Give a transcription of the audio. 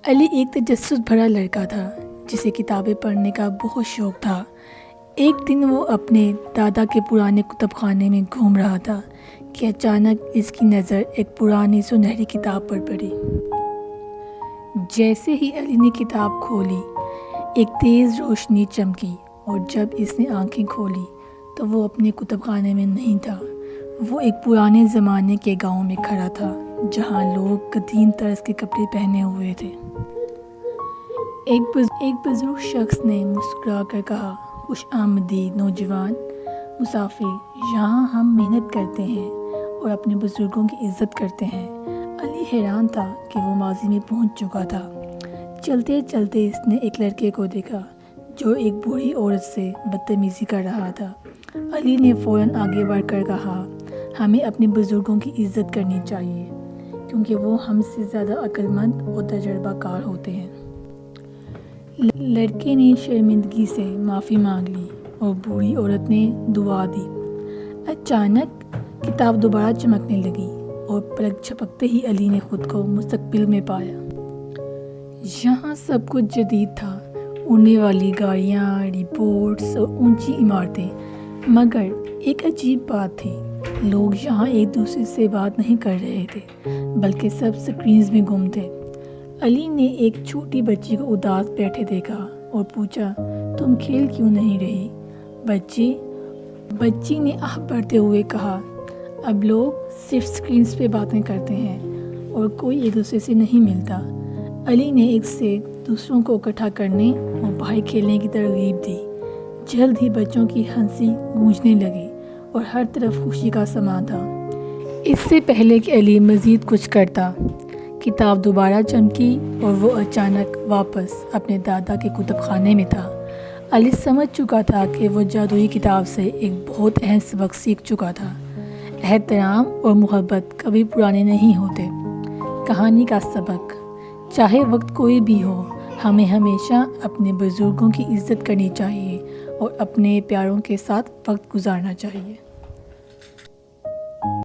علی ایک تجسس بھرا لڑکا تھا جسے کتابیں پڑھنے کا بہت شوق تھا۔ ایک دن وہ اپنے دادا کے پرانے کتب خانے میں گھوم رہا تھا کہ اچانک اس کی نظر ایک پرانی سنہری کتاب پر پڑی۔ جیسے ہی علی نے کتاب کھولی، ایک تیز روشنی چمکی اور جب اس نے آنکھیں کھولی تو وہ اپنے کتب خانے میں نہیں تھا۔ وہ ایک پرانے زمانے کے گاؤں میں کھڑا تھا جہاں لوگ قدیم طرز کے کپڑے پہنے ہوئے تھے۔ ایک بزرگ شخص نے مسکرا کر کہا، خوش آمدید نوجوان مسافر، یہاں ہم محنت کرتے ہیں اور اپنے بزرگوں کی عزت کرتے ہیں۔ علی حیران تھا کہ وہ ماضی میں پہنچ چکا تھا۔ چلتے چلتے اس نے ایک لڑکے کو دیکھا جو ایک بوڑھی عورت سے بدتمیزی کر رہا تھا۔ علی نے فوراً آگے بڑھ کر کہا، ہمیں اپنے بزرگوں کی عزت کرنی چاہیے کیونکہ وہ ہم سے زیادہ عقل مند اور تجربہ کار ہوتے ہیں۔ لڑکے نے شرمندگی سے معافی مانگ لی اور بوڑھی عورت نے دعا دی۔ اچانک کتاب دوبارہ چمکنے لگی اور پلک جھپکتے ہی علی نے خود کو مستقبل میں پایا۔ یہاں سب کچھ جدید تھا، اڑنے والی گاڑیاں، رپورٹس اور اونچی عمارتیں، مگر ایک عجیب بات تھی، لوگ یہاں ایک دوسرے سے بات نہیں کر رہے تھے بلکہ سب اسکرینز میں گم تھے۔ علی نے ایک چھوٹی بچی کو اداس بیٹھے دیکھا اور پوچھا، تم کھیل کیوں نہیں رہی؟ بچی نے آہ بھرتے ہوئے کہا، اب لوگ صرف اسکرینز پہ باتیں کرتے ہیں اور کوئی ایک دوسرے سے نہیں ملتا۔ علی نے ایک سے دوسروں کو اکٹھا کرنے اور باہر کھیلنے کی ترغیب دی۔ جلد ہی بچوں کی ہنسی گونجنے لگی اور ہر طرف خوشی کا سماں تھا۔ اس سے پہلے کہ علی مزید کچھ کرتا، کتاب دوبارہ چمکی اور وہ اچانک واپس اپنے دادا کے کتب خانے میں تھا۔ علی سمجھ چکا تھا کہ وہ جادوئی کتاب سے ایک بہت اہم سبق سیکھ چکا تھا۔ احترام اور محبت کبھی پرانے نہیں ہوتے۔ کہانی کا سبق، چاہے وقت کوئی بھی ہو، ہمیں ہمیشہ اپنے بزرگوں کی عزت کرنی چاہیے اور اپنے پیاروں کے ساتھ وقت گزارنا چاہیے۔